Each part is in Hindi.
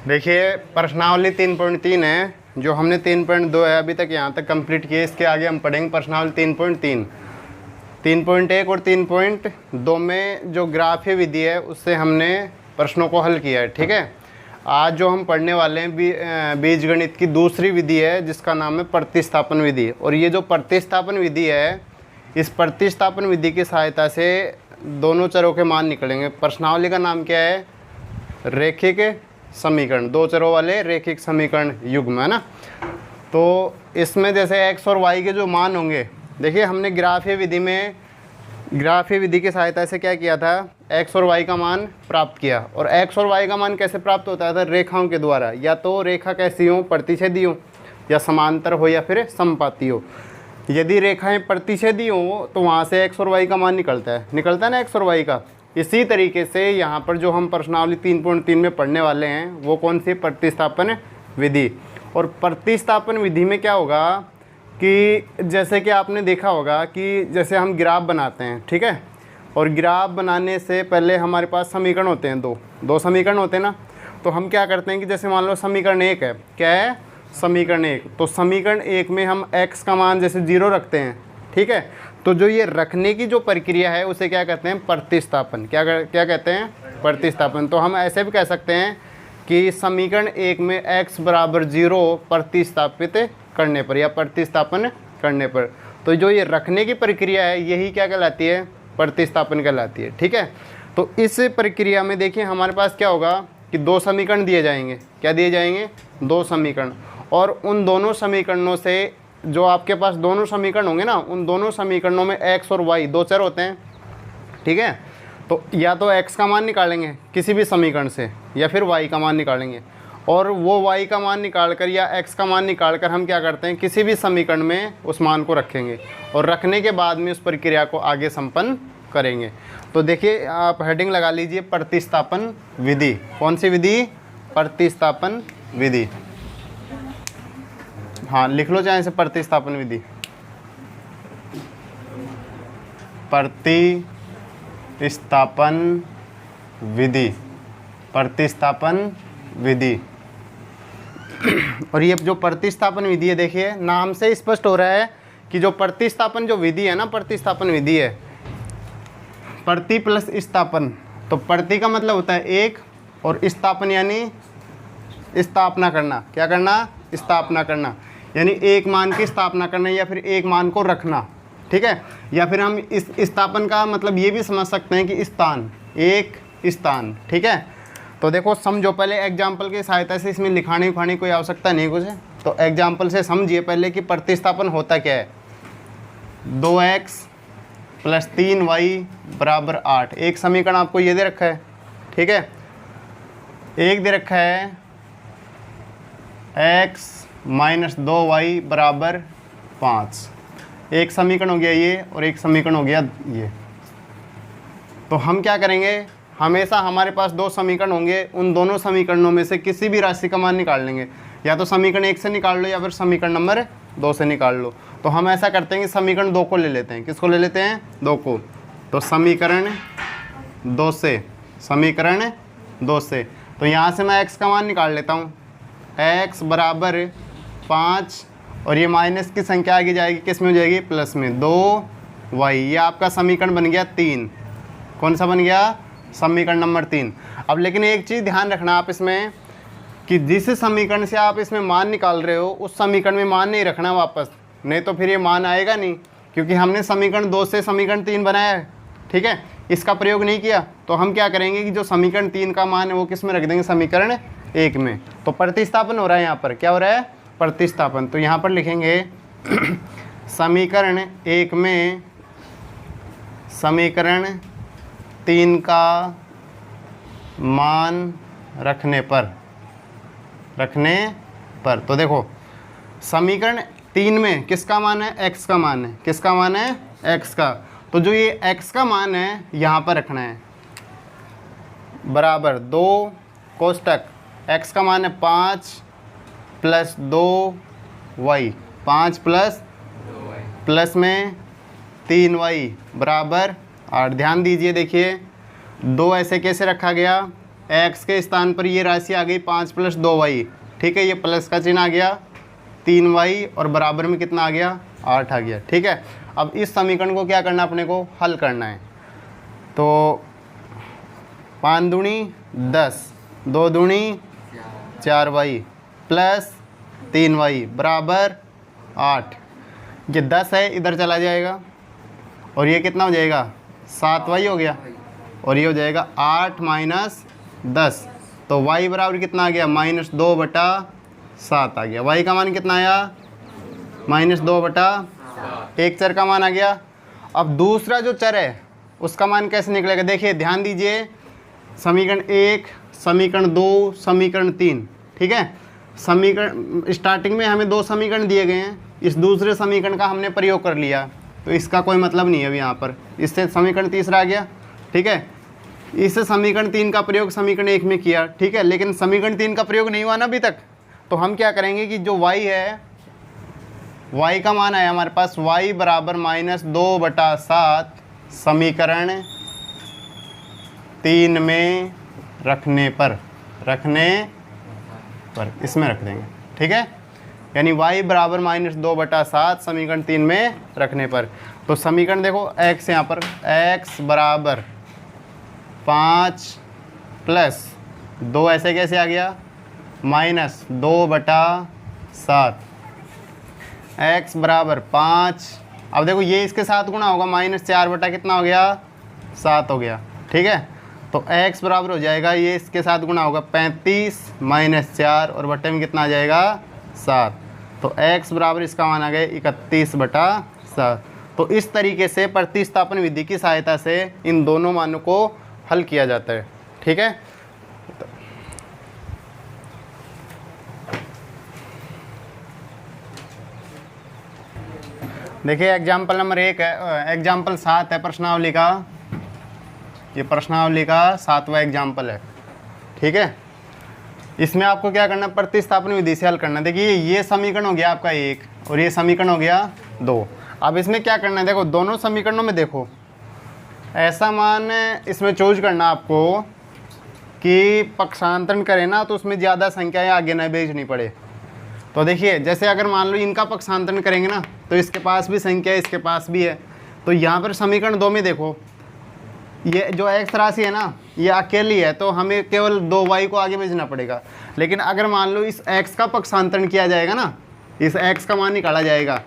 देखिए प्रश्नावली 3.3 है, जो हमने 3.2 है अभी तक यहाँ तक कंप्लीट किए। इसके आगे हम पढ़ेंगे प्रश्नावली 3.3। 3.1 और 3.2 में जो ग्राफीय विधि है उससे हमने प्रश्नों को हल किया है। ठीक है, आज जो हम पढ़ने वाले हैं बीजगणित की दूसरी विधि है जिसका नाम है प्रतिस्थापन विधि। और ये जो प्रतिस्थापन विधि है, इस प्रतिस्थापन विधि की सहायता से दोनों चरों के मान निकलेंगे। प्रश्नावली का नाम क्या है? रैखिक समीकरण, दो चरों वाले रैखिक समीकरण युग्म, है ना। तो इसमें जैसे x और y के जो मान होंगे, देखिए हमने ग्राफीय विधि की सहायता से क्या किया था, x और y का मान प्राप्त किया। और x और y का मान कैसे प्राप्त होता था? रेखाओं के द्वारा। या तो रेखा कैसी हो, प्रतिच्छेदी हो, या समांतर हो, या फिर समपाती हो। यदि रेखाएं प्रतिच्छेदी हो तो वहाँ से x और y का मान निकलता है ना, x और y का। इसी तरीके से यहाँ पर जो हम प्रश्नावली 3.3 में पढ़ने वाले हैं वो कौन सी? प्रतिस्थापन विधि। और प्रतिस्थापन विधि में क्या होगा कि जैसे कि आपने देखा होगा कि जैसे हम ग्राफ बनाते हैं, ठीक है, और ग्राफ बनाने से पहले हमारे पास समीकरण होते हैं, दो समीकरण होते हैं ना। तो हम क्या करते हैं कि जैसे मान लो समीकरण 1 है, क्या है? समीकरण 1। तो समीकरण 1 में हम x का मान जैसे 0 रखते हैं, ठीक है। तो जो ये रखने की जो प्रक्रिया है उसे क्या कहते हैं? प्रतिस्थापन। क्या कहते हैं? प्रतिस्थापन। तो हम ऐसे भी कह सकते हैं कि समीकरण 1 में x बराबर 0 प्रतिस्थापित करने पर या प्रतिस्थापन करने पर, तो जो ये रखने की प्रक्रिया है यही क्या कहलाती है? प्रतिस्थापन कहलाती है। ठीक है, तो इस प्रक्रिया में देखिए हमारे पास क्या होगा कि दो समीकरण दिए जाएंगे। क्या दिए जाएंगे? दो समीकरण। और उन दोनों समीकरणों से जो आपके पास दोनों समीकरण होंगे ना, उन दोनों समीकरणों में x और y दो चर होते हैं, ठीक है। तो या तो x का मान निकालेंगे किसी भी समीकरण से, या फिर y का मान निकालेंगे। और वो y का मान निकालकर या x का मान निकालकर हम क्या करते हैं? किसी भी समीकरण में उस मान को रखेंगे और रखने के बाद में उस प्रक्रिया को आगे संपन्न करेंगे। तो देखिए आप हेडिंग लगा लीजिए, प्रतिस्थापन विधि। कौन सी विधि? प्रतिस्थापन विधि। हाँ, लिख लो चाहे से प्रतिस्थापन विधि। प्रतिस्थापन विधि, प्रतिस्थापन विधि। और ये जो प्रतिस्थापन विधि है, देखिए नाम से स्पष्ट हो रहा है कि जो प्रतिस्थापन जो विधि है ना, प्रतिस्थापन विधि है प्रति प्लस स्थापन। तो प्रति का मतलब होता है एक, और स्थापन यानी स्थापना करना। क्या करना? स्थापना करना, यानी एक मान की स्थापना करना या फिर एक मान को रखना, ठीक है। या फिर हम इस स्थापन का मतलब ये भी समझ सकते हैं कि स्थान, एक स्थान, ठीक है। तो देखो समझो पहले एग्जाम्पल की सहायता से, इसमें लिखाने उखाने कोई आवश्यकता नहीं कुछ है। तो एग्जाम्पल से समझिए पहले कि प्रतिस्थापन होता क्या है। 2x + 3y = 8। एक समीकरण आपको ये दे रखा है, ठीक है। एक दे रखा है x - 2y = 5। एक समीकरण हो गया ये, और एक समीकरण हो गया ये। तो हम क्या करेंगे, हमेशा हमारे पास दो समीकरण होंगे, उन दोनों समीकरणों में से किसी भी राशि का मान निकाल लेंगे। या तो समीकरण 1 से निकाल लो या फिर समीकरण नंबर 2 से निकाल लो। तो हम ऐसा करते हैं कि समीकरण 2 को ले लेते हैं। किसको ले लेते हैं? 2 को। तो समीकरण 2 से, समीकरण 2 से, तो यहाँ से मैं x का मान निकाल लेता हूँ। x = 5, और ये माइनस की संख्या आगे जाएगी, किस में हो जाएगी? प्लस में। 2y, ये आपका समीकरण बन गया 3। कौन सा बन गया? समीकरण नंबर 3। अब लेकिन एक चीज़ ध्यान रखना आप इसमें, कि जिस समीकरण से आप इसमें मान निकाल रहे हो उस समीकरण में मान नहीं रखना वापस, नहीं तो फिर ये मान आएगा नहीं, क्योंकि हमने समीकरण 2 से समीकरण 3 बनाया है, ठीक है। इसका प्रयोग नहीं किया। तो हम क्या करेंगे कि जो समीकरण 3 का मान है वो किस में रख देंगे? समीकरण 1 में। तो प्रतिस्थापन हो रहा है यहाँ पर। क्या हो रहा है? प्रतिस्थापन। तो यहाँ पर लिखेंगे समीकरण 1 में समीकरण 3 का मान रखने पर, तो देखो समीकरण 3 में किसका मान है? x का मान है। किसका मान है? x का। तो जो ये x का मान है यहाँ पर रखना है, बराबर 2 कोष्टक x का मान है 5 + 2y, 5 + प्लस में 3y = 8। ध्यान दीजिए, देखिए 2 ऐसे कैसे रखा गया? x के स्थान पर ये राशि आ गई 5 + 2y, ठीक है, ये प्लस का चिन्ह आ गया, 3y और बराबर में कितना आ गया, 8 आ गया, ठीक है। अब इस समीकरण को क्या करना, अपने को हल करना है। तो 5 दूनी 10, 2 दूनी 4y प्लस 3y बराबर 8। ये 10 है, इधर चला जाएगा और ये कितना हो जाएगा, 7y हो गया, और ये हो जाएगा 8 - 10, तो y बराबर कितना आ गया, -2/7 आ गया। y का मान कितना आया, -2/, एक चर का मान आ गया। अब दूसरा जो चर है उसका मान कैसे निकलेगा, देखिए ध्यान दीजिए, समीकरण 1, समीकरण 2, समीकरण 3, ठीक है। समीकरण स्टार्टिंग में हमें 2 समीकरण दिए गए हैं, इस दूसरे समीकरण का हमने प्रयोग कर लिया, तो इसका कोई मतलब नहीं है अभी यहाँ पर, इससे समीकरण तीसरा आ गया, ठीक है। इस समीकरण 3 का प्रयोग समीकरण 1 में किया, ठीक है, लेकिन समीकरण 3 का प्रयोग नहीं हुआ ना अभी तक, तो हम क्या करेंगे कि जो y है, y का मान आया हमारे पास, y बराबर -2/7 समीकरण 3 में रखने पर इसमें रख देंगे, ठीक है, यानी y बराबर -2/7 समीकरण 3 में रखने पर। तो समीकरण देखो x यहाँ पर, x बराबर 5 + 2 ऐसे कैसे आ गया, -2/7, x बराबर 5। अब देखो ये इसके साथ गुणा होगा, -4 कितना हो गया, 7 हो गया, ठीक है। तो x बराबर हो जाएगा, ये इसके साथ गुणा होगा 35 - 4 और बट्टे में कितना आ जाएगा, 7, तो x बराबर इसका मान आ गया 31/7। तो इस तरीके से प्रतिस्थापन विधि की सहायता से इन दोनों मानों को हल किया जाता है, ठीक है। देखिए एग्जाम्पल नंबर 1 है, एग्जाम्पल 7 है प्रश्नावली का, ये प्रश्नावली का 7वां एग्जाम्पल है, ठीक है। इसमें आपको क्या करना, प्रतिस्थापन विधि से हल करना। देखिए ये समीकरण हो गया आपका 1 और ये समीकरण हो गया 2। अब इसमें क्या करना है, देखो दोनों समीकरणों में देखो ऐसा मान इसमें चूज करना आपको कि पक्षांतरण करें ना तो उसमें ज़्यादा संख्याएं आगे ना भेजनी पड़े। तो देखिए जैसे अगर मान लो इनका पक्षांतरण करेंगे ना तो इसके पास भी संख्या है, इसके पास भी है, तो यहाँ पर समीकरण 2 में देखो ये जो x राशि है ना ये अकेली है, तो हमें केवल 2y को आगे भेजना पड़ेगा। लेकिन अगर मान लो इस x का पक्षांतरण किया जाएगा ना, इस x का मान निकाला जाएगा,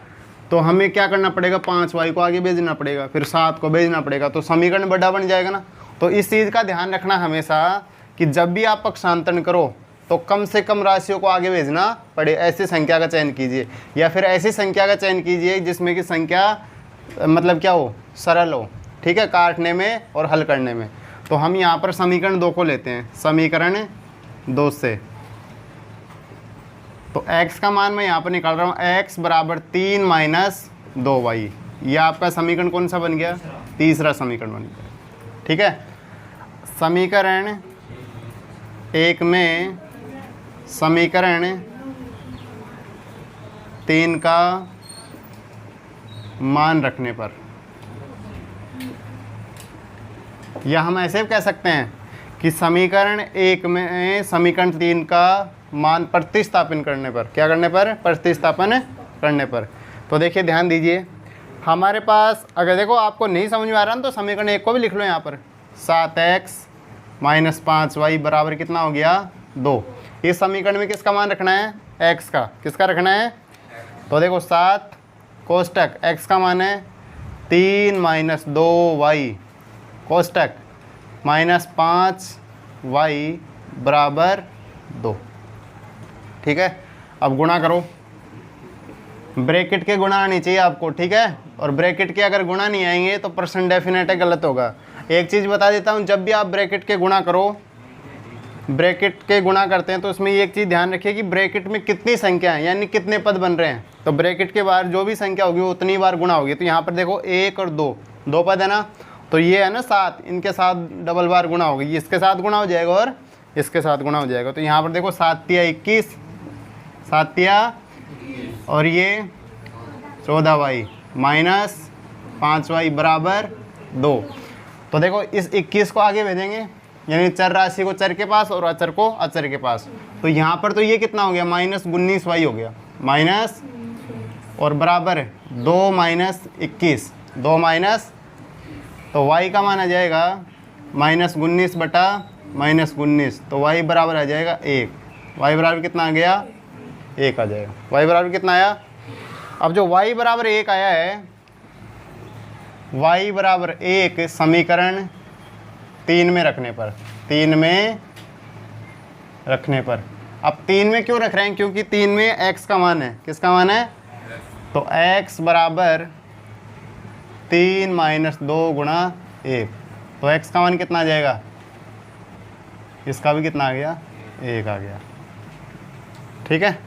तो हमें क्या करना पड़ेगा, 5y को आगे भेजना पड़ेगा, फिर 7 को भेजना पड़ेगा, तो समीकरण बड़ा बन जाएगा ना। तो इस चीज़ का ध्यान रखना हमेशा कि जब भी आप पक्षांतरण करो तो कम से कम राशियों को आगे भेजना पड़े, ऐसी संख्या का चयन कीजिए, या फिर ऐसी संख्या का चयन कीजिए जिसमें कि संख्या मतलब क्या हो, सरल हो, ठीक है, काटने में और हल करने में। तो हम यहाँ पर समीकरण 2 को लेते हैं, समीकरण 2 से तो x का मान मैं यहाँ पर निकाल रहा हूँ, x बराबर 3 - 2y, ये आपका समीकरण कौन सा बन गया, तीसरा समीकरण बन गया, ठीक है। समीकरण 1 में समीकरण 3 का मान रखने पर, या हम ऐसे भी कह सकते हैं कि समीकरण 1 में समीकरण 3 का मान प्रतिस्थापन करने पर, क्या करने पर, प्रतिस्थापन करने पर। तो देखिए ध्यान दीजिए, हमारे पास अगर देखो आपको नहीं समझ में आ रहा ना तो समीकरण 1 को भी लिख लो यहाँ पर, 7x - 5y बराबर कितना हो गया, 2। इस समीकरण में किसका मान रखना है, x का, किसका रखना है, तो देखो 7 कोष्टक x का मान है 3 - 2y कोष्टक -5y बराबर 2, ठीक है। अब गुणा करो, ब्रैकेट के गुणा आनी चाहिए आपको, ठीक है, और ब्रैकेट के अगर गुणा नहीं आएंगे तो प्रश्न डेफिनेट है, गलत होगा। एक चीज़ बता देता हूँ, जब भी आप ब्रैकेट के गुणा करो, ब्रैकेट के गुणा करते हैं तो उसमें एक चीज़ ध्यान रखिए कि ब्रैकेट में कितनी संख्या है, यानी कितने पद बन रहे हैं। तो ब्रैकेट के बाहर जो भी संख्या होगी वो उतनी बार गुणा होगी। तो यहाँ पर देखो 1 और 2 पद है ना, तो ये है ना 7, इनके साथ डबल बार गुणा होगी, इसके साथ गुणा हो जाएगा और इसके साथ गुणा हो जाएगा। तो यहाँ पर देखो 7 × 21, 7 और ये 14y - 5y बराबर 2। तो देखो इस 21 को आगे भेजेंगे यानी चर राशि को चर के पास और अचर को अचर के पास। तो यहाँ पर तो ये कितना हो गया, -19y हो गया, माइनस और बराबर 2 - 21, 2 माइनस, तो y का मान आ जाएगा -19 बटा -19, तो y बराबर आ जाएगा 1। y बराबर कितना आ गया, 1 आ जाएगा। y बराबर कितना आया। अब जो y बराबर 1 आया है, y बराबर 1 समीकरण 3 में रखने पर, 3 में रखने पर, अब 3 में क्यों रख रहे हैं, क्योंकि 3 में x का मान है, किसका मान है, तो x बराबर 3 - 2 गुणा 1, तो x का मान कितना आ जाएगा, इसका भी कितना आ गया, 1 आ गया। ठीक है।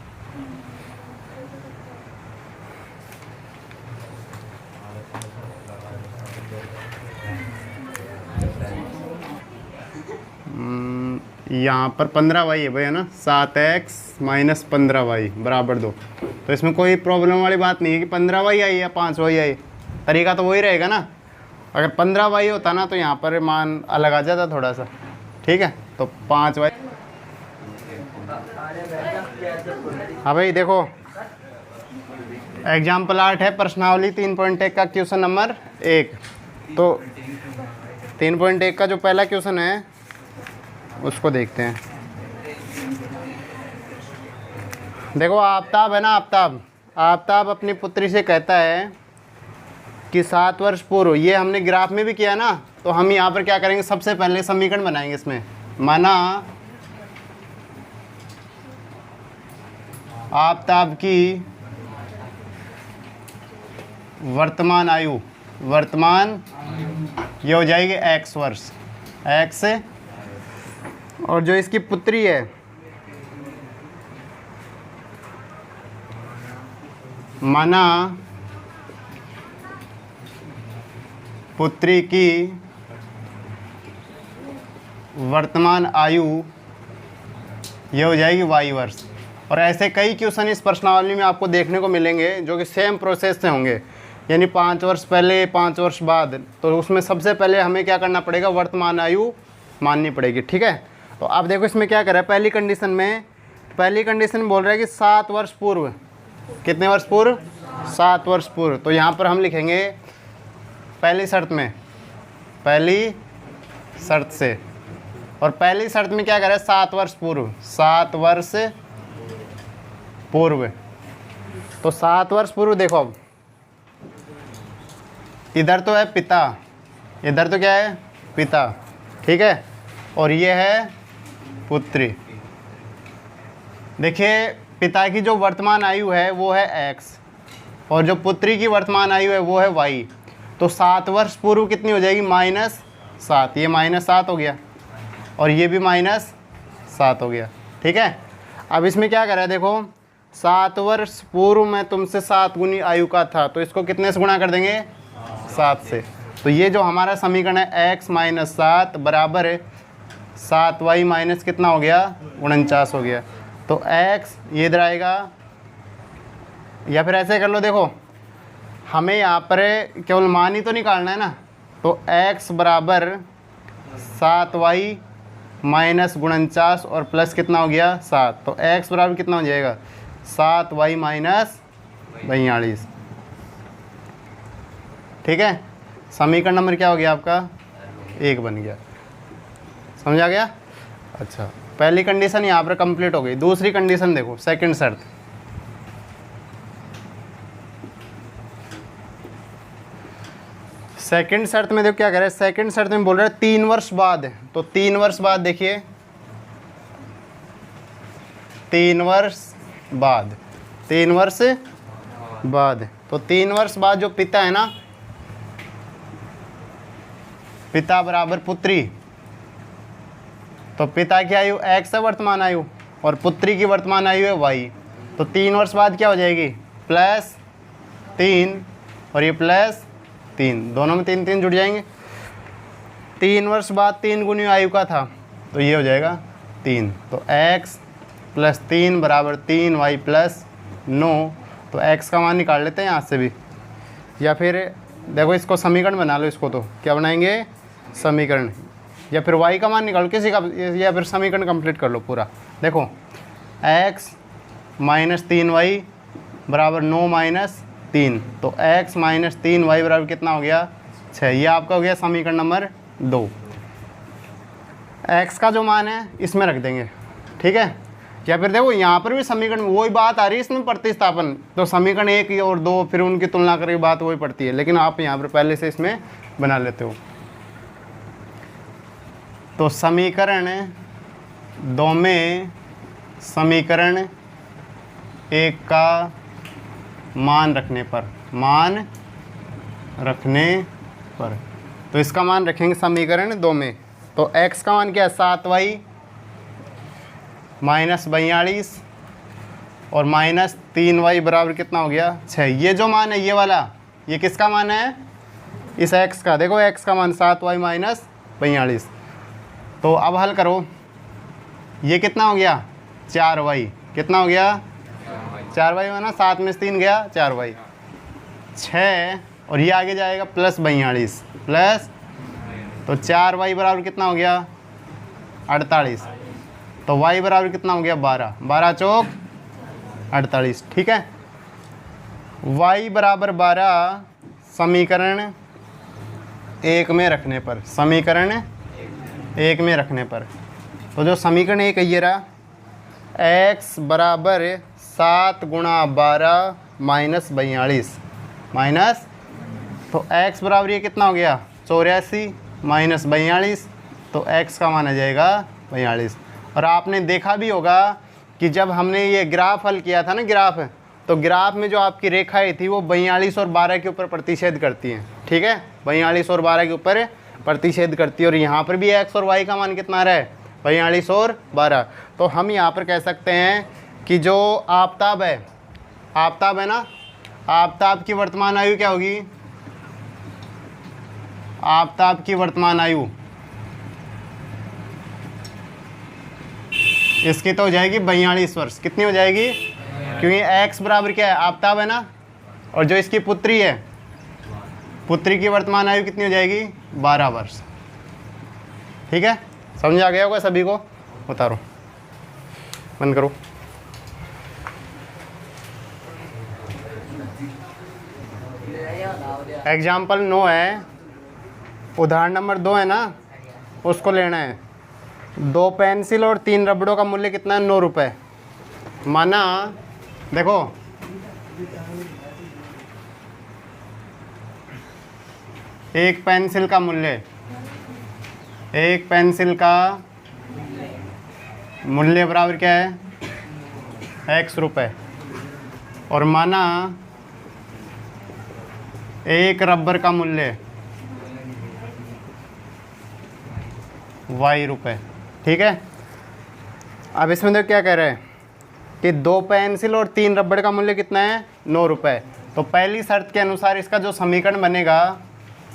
यहाँ पर 15y है भैया ना, 7x - 15y बराबर 2। तो इसमें कोई प्रॉब्लम वाली बात नहीं है कि 15y आई या 5y आई, तरीका तो वही रहेगा ना। अगर 15y होता ना तो यहाँ पर मान अलग आ जाता थोड़ा सा। ठीक है, तो 5y। हाँ भाई देखो, एग्जाम्पल 8 है प्रश्नावली 3.1 का क्वेश्चन नंबर 1। तो 3.1 का जो पहला क्वेश्चन है उसको देखते हैं। देखो आफताब है ना, आफताब अपनी पुत्री से कहता है कि 7 वर्ष पूर्व, ये हमने ग्राफ में भी किया ना, तो हम यहाँ पर क्या करेंगे, सबसे पहले समीकरण बनाएंगे इसमें। माना आफताब की वर्तमान आयु, ये हो जाएगी x वर्ष, x, और जो इसकी पुत्री है माना पुत्री की वर्तमान आयु, ये हो जाएगी y वर्ष। और ऐसे कई क्वेश्चन इस प्रश्नावली में आपको देखने को मिलेंगे जो कि सेम प्रोसेस से होंगे, यानी 5 वर्ष पहले 5 वर्ष बाद। तो उसमें सबसे पहले हमें क्या करना पड़ेगा, वर्तमान आयु माननी पड़ेगी। ठीक है, तो आप देखो इसमें क्या कर रहा है, पहली कंडीशन बोल रहा है कि 7 वर्ष पूर्व, कितने वर्ष पूर्व, 7 वर्ष पूर्व। तो यहाँ पर हम लिखेंगे पहली शर्त से, और पहली शर्त में क्या कर रहा है, 7 वर्ष पूर्व, 7 वर्ष पूर्व। तो 7 वर्ष पूर्व देखो, अब इधर तो है पिता, इधर तो क्या है, पिता, ठीक है, और ये है पुत्री। देखिए पिता की जो वर्तमान आयु है वो है x, और जो पुत्री की वर्तमान आयु है वो है y। तो 7 वर्ष पूर्व कितनी हो जाएगी, -7, ये -7 हो गया, और ये भी -7 हो गया। ठीक है, अब इसमें क्या कर रहा है, देखो 7 वर्ष पूर्व में तुमसे 7 गुनी आयु का था, तो इसको कितने से गुणा कर देंगे, 7 से। तो ये जो हमारा समीकरण है x - 7 बराबर 7y माइनस कितना हो गया, 49 हो गया। तो x ये इधर आएगा, या फिर ऐसे कर लो, देखो हमें यहाँ पर केवल मान ही तो निकालना है ना, तो x बराबर 7y माइनस 49 और प्लस कितना हो गया, 7। तो x बराबर कितना हो जाएगा, 7y माइनस 42। ठीक है, समीकरण नंबर क्या हो गया आपका, 1 बन गया। समझ आ गया। अच्छा, पहली कंडीशन यहाँ पर कंप्लीट हो गई। दूसरी कंडीशन देखो, सेकंड शर्त। सेकंड शर्त में देखो क्या कह रहा है, सेकंड शर्त में बोल रहा है 3 वर्ष बाद है। तो 3 वर्ष बाद देखिए, 3 वर्ष बाद, 3 वर्ष बाद, तो 3 वर्ष बाद जो पिता है ना, पिता बराबर पुत्री, तो पिता की आयु x है वर्तमान आयु, और पुत्री की वर्तमान आयु है y। तो 3 वर्ष बाद क्या हो जाएगी, +3, और ये +3, दोनों में 3 3 जुड़ जाएंगे। 3 वर्ष बाद 3 गुनी आयु का था, तो ये हो जाएगा 3। तो x + 3 बराबर 3y + 9। तो x का मान निकाल लेते हैं यहाँ से भी, या फिर देखो इसको समीकरण बना लो। इसको तो क्या बनाएंगे, समीकरण। या फिर y का मान निकालो किसी का, या फिर समीकरण कंप्लीट कर लो पूरा। देखो x माइनस 3y बराबर 9 माइनस 3, तो x माइनस 3y बराबर कितना हो गया 6। ये आपका हो गया समीकरण नंबर 2। x का जो मान है इसमें रख देंगे, ठीक है। या फिर देखो यहाँ पर भी समीकरण वही बात आ रही है इसमें प्रतिस्थापन, तो समीकरण 1 और 2 फिर उनकी तुलना करके बात वही पड़ती है, लेकिन आप यहाँ पर पहले से इसमें बना लेते हो। तो समीकरण 2 में समीकरण 1 का मान रखने पर, तो इसका मान रखेंगे समीकरण 2 में। तो x का मान क्या है 7y माइनस 42 और माइनस 3y बराबर कितना हो गया 6। ये जो मान है ये वाला, ये किसका मान है इस x का। देखो x का मान 7y माइनस 42। तो अब हल करो, ये कितना हो गया 4y, कितना हो गया 4y माना 7 में से 3 गया 4y 6, और ये आगे जाएगा प्लस 42 प्लस, तो 4y बराबर कितना हो गया 48, तो y बराबर कितना हो गया 12, 12 चौक 48, ठीक है। y बराबर 12 समीकरण 1 में रखने पर, समीकरण 1 में रखने पर, तो जो समीकरण 1 है ये रहा, x बराबर 7 गुणा 12 माइनस 42 माइनस, तो x बराबर ये कितना हो गया 84 माइनस 42, तो x का मान आ जाएगा 42। और आपने देखा भी होगा कि जब हमने ये ग्राफ हल किया था ना ग्राफ, तो ग्राफ में जो आपकी रेखाएं थी वो 42 और 12 के ऊपर प्रतिच्छेद करती हैं, ठीक है। 42 और 12 के ऊपर प्रतिच्छेद करती है, और यहाँ पर भी x और y का मान कितना रहा है 42 और 12। तो हम यहाँ पर कह सकते हैं कि जो आफताब है ना, आफताब की वर्तमान आयु क्या होगी, आफताब की वर्तमान आयु इसकी तो हो जाएगी 42 वर्ष। कितनी हो जाएगी, क्योंकि x बराबर क्या है आफताब है ना, और जो इसकी पुत्री है, पुत्री की वर्तमान आयु कितनी हो जाएगी 12 वर्ष, ठीक है। समझ आ गया होगा सभी को, उतारो बंद करो। एग्जाम्पल 9 है, उदाहरण नंबर 2 है ना, उसको लेना है। 2 पेंसिल और 3 रबड़ों का मूल्य कितना है 9 रुपये। माना देखो एक पेंसिल का मूल्य, एक पेंसिल का मूल्य बराबर क्या है x रुपये, और माना एक रबर का मूल्य y रुपये, ठीक है। अब इसमें तो क्या कह रहे हैं कि 2 पेंसिल और 3 रबड़ का मूल्य कितना है 9 रुपये। तो पहली शर्त के अनुसार इसका जो समीकरण बनेगा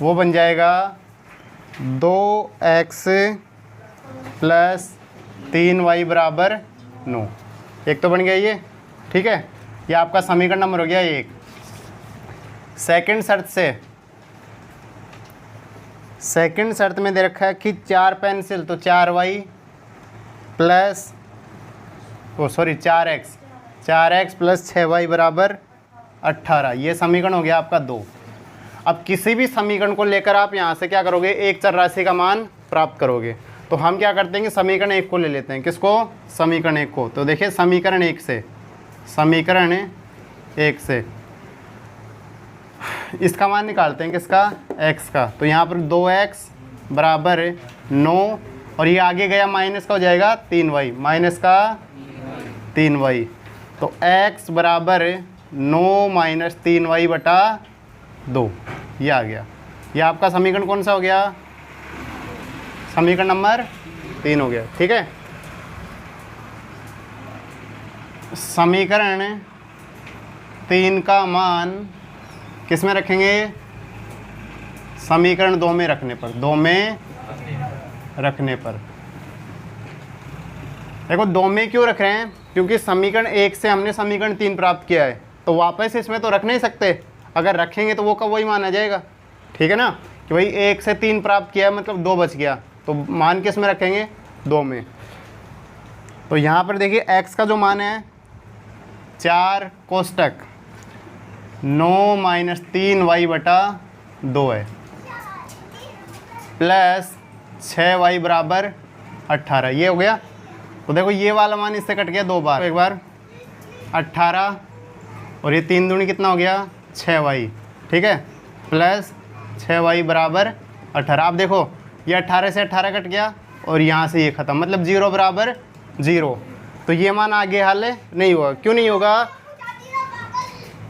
वो बन जाएगा 2x प्लस 3y बराबर 9। एक तो बन गया ये, ठीक है। ये आपका समीकरण नंबर हो गया 1। सेकंड शर्त में दे रखा है कि 4 पेंसिल, तो 4y plus 4x plus 6y बराबर 18। ये समीकरण हो गया आपका 2। अब किसी भी समीकरण को लेकर आप यहाँ से क्या करोगे, एक चर राशि का मान प्राप्त करोगे। तो हम क्या करते हैं कि समीकरण 1 को ले लेते हैं। किसको, समीकरण 1 को। तो देखिए समीकरण 1 से इसका मान निकालते हैं, किसका, x का। तो यहाँ पर 2x बराबर 9, और ये आगे गया माइनस का हो जाएगा 3y, माइनस का 3y। तो x बराबर 9 माइनस 3y बटा 2, ये आ गया। ये आपका समीकरण कौन सा हो गया, समीकरण नंबर 3 हो गया, ठीक है। समीकरण 3 का मान किस में रखेंगे, समीकरण 2 में रखने पर, 2 में रखने पर। देखो 2 में क्यों रख रहे हैं, क्योंकि समीकरण 1 से हमने समीकरण 3 प्राप्त किया है, तो वापस इसमें तो रख नहीं सकते। अगर रखेंगे तो वो का वही मान आ जाएगा, ठीक है ना, कि भाई 1 से 3 प्राप्त किया है मतलब 2 बच गया। तो मान किस में रखेंगे, 2 में। तो यहाँ पर देखिए x का जो मान है 4 कोष्टक 9 माइनस 3y बटा 2 है, प्लस 6y बराबर 18, ये हो गया। तो देखो ये वाला मान इससे कट गया 2 बार, एक बार 18 और ये 3 दूनी कितना हो गया 6y, ठीक है, प्लस 6y बराबर 18। अब देखो ये 18 से 18 कट गया और यहाँ से ये ख़त्म, मतलब 0 बराबर 0। तो ये मान आगे हल नहीं होगा। क्यों नहीं होगा,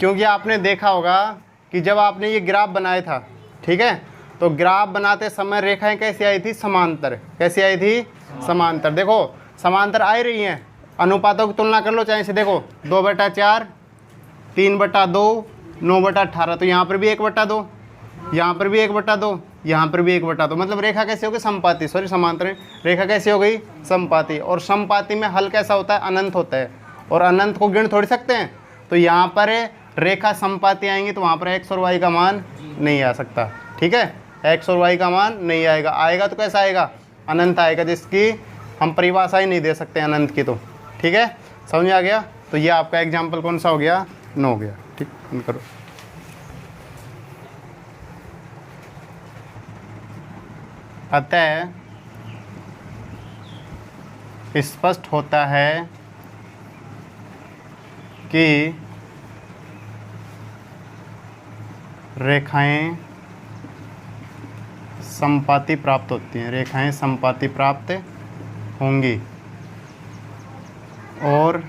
क्योंकि आपने देखा होगा कि जब आपने ये ग्राफ बनाया था, ठीक है, तो ग्राफ बनाते समय रेखाएं कैसी आई थी, समांतर। कैसी आई थी, समांतर। देखो समांतर आ रही हैं, अनुपातों की तुलना कर लो चाहे से, देखो 2/4, 3/2, 9/18। तो यहाँ पर भी 1/2, यहाँ पर भी 1/2, यहाँ पर भी 1/2, मतलब रेखा कैसे हो गई, समपाती, सॉरी समांतर रेखा कैसी हो गई, समपाती। और समपाती में हल कैसा होता है, अनंत होता है, और अनंत को गिन थोड़ी सकते हैं। तो यहाँ पर रेखा समपाती आएंगी तो वहाँ पर x और y का मान नहीं आ सकता, ठीक है, x और y का मान नहीं आएगा। आएगा तो कैसा आएगा, अनंत आएगा, जिसकी हम परिभाषा ही नहीं दे सकते अनंत की। तो ठीक है, समझ में आ गया। तो ये आपका एग्जाम्पल कौन सा हो गया, 9 हो गया, ठीक, करो। अतः स्पष्ट होता है कि रेखाएं समपाती प्राप्त होती हैं, रेखाएं समपाती प्राप्त होंगी और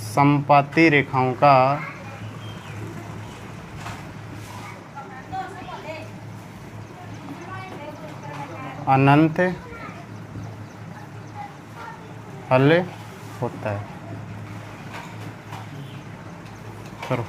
समपाती रेखाओं का अनंत हल होता है। करो।